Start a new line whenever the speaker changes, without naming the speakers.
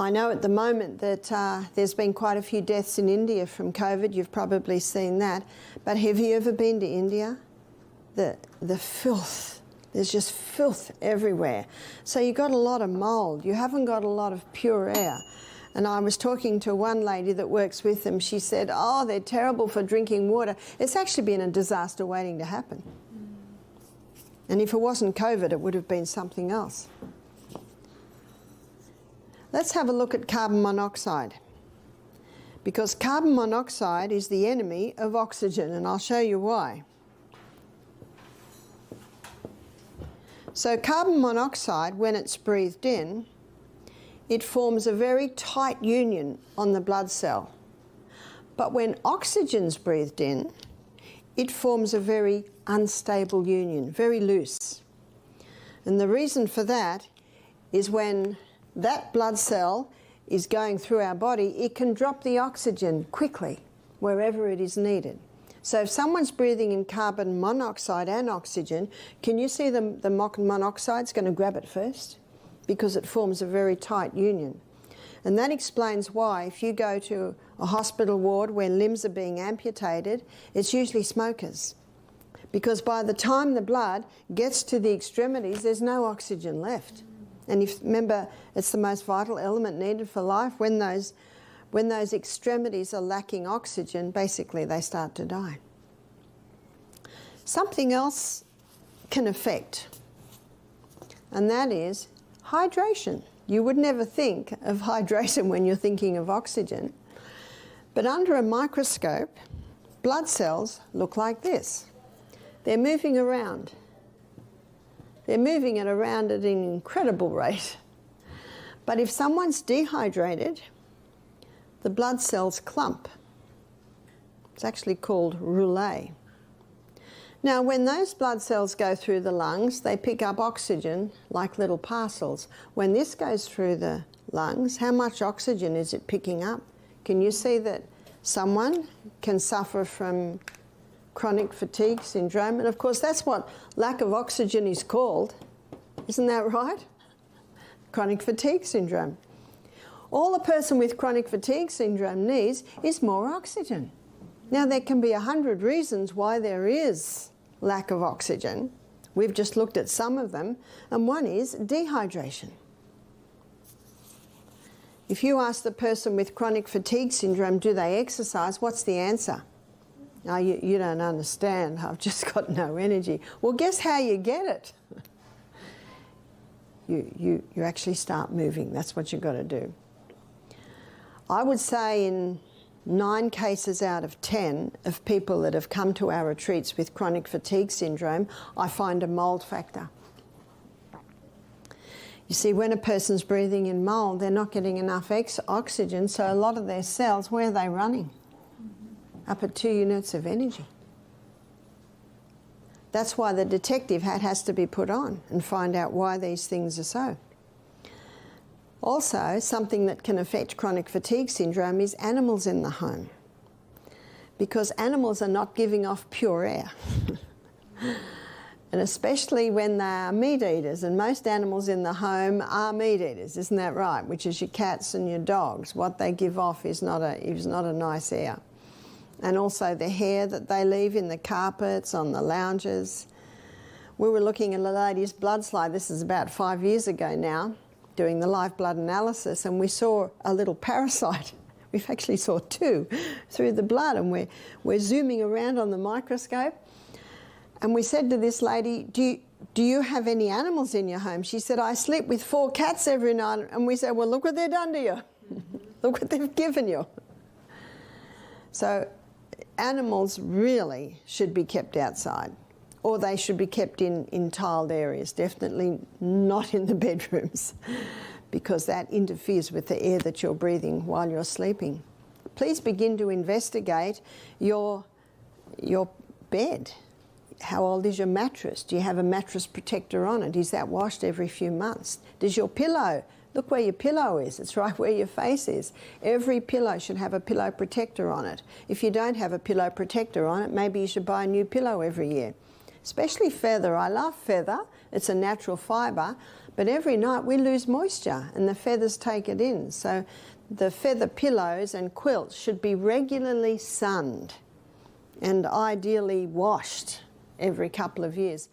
I know at the moment that there's been quite a few deaths in India from COVID. You've probably seen that. But have you ever been to India? The filth. There's just filth everywhere. So you've got a lot of mould. You haven't got a lot of pure air. And I was talking to one lady that works with them. She said, oh, they're terrible for drinking water. It's actually been a disaster waiting to happen. And if it wasn't COVID, it would have been something else. Let's have a look at carbon monoxide. Because carbon monoxide is the enemy of oxygen, and I'll show you why. So carbon monoxide, when it's breathed in, it forms a very tight union on the blood cell. But when oxygen's breathed in, it forms a very unstable union, very loose. And the reason for that is when that blood cell is going through our body, it can drop the oxygen quickly wherever it is needed. So if someone's breathing in carbon monoxide and oxygen, can you see the monoxide's going to grab it first? Because it forms a very tight union. And that explains why if you go to a hospital ward where limbs are being amputated, it's usually smokers. Because by the time the blood gets to the extremities, there's no oxygen left. And if remember, it's the most vital element needed for life. When those extremities are lacking oxygen, basically they start to die. Something else can affect, and that is hydration. You would never think of hydration when you're thinking of oxygen. But under a microscope, blood cells look like this. They're moving around. They're moving it around at an incredible rate. But if someone's dehydrated, the blood cells clump. It's actually called rouleau. Now, when those blood cells go through the lungs, they pick up oxygen like little parcels. When this goes through the lungs, how much oxygen is it picking up? Can you see that someone can suffer from chronic fatigue syndrome? And of course, that's what lack of oxygen is called. Isn't that right? Chronic fatigue syndrome. All a person with chronic fatigue syndrome needs is more oxygen. Now, there can be 100 reasons why there is lack of oxygen. We've just looked at some of them, and one is dehydration. If you ask the person with chronic fatigue syndrome, do they exercise, what's the answer? No, you don't understand, I've just got no energy. Well, guess how you get it? You actually start moving. That's what you've got to do. I would say in 9 cases out of 10 of people that have come to our retreats with chronic fatigue syndrome, I find a mould factor. You see, when a person's breathing in mould, they're not getting enough oxygen, so a lot of their cells, where are they running? Up at 2 units of energy. That's why the detective hat has to be put on and find out why these things are so. Also, something that can affect chronic fatigue syndrome is animals in the home, because animals are not giving off pure air. And especially when they are meat eaters, and most animals in the home are meat eaters, isn't that right? Which is your cats and your dogs. What they give off is not a nice air. And also the hair that they leave in the carpets, on the lounges. We were looking at a lady's blood slide, this is about 5 years ago now, doing the live blood analysis, and we saw a little parasite. We actually saw 2 through the blood, and we're zooming around on the microscope. And we said to this lady, do you have any animals in your home? She said, I sleep with 4 cats every night. And we said, well, look what they've done to you. Look what they've given you. So animals really should be kept outside, or they should be kept in tiled areas, definitely not in the bedrooms, because that interferes with the air that you're breathing while you're sleeping. Please begin to investigate your bed. How old is your mattress? Do you have a mattress protector on it? Is that washed every few months? Does your pillow, look where your pillow is, it's right where your face is. Every pillow should have a pillow protector on it. If you don't have a pillow protector on it, maybe you should buy a new pillow every year. especially feather. I love feather. It's a natural fibre, but every night we lose moisture and the feathers take it in. So the feather pillows and quilts should be regularly sunned and ideally washed every couple of years.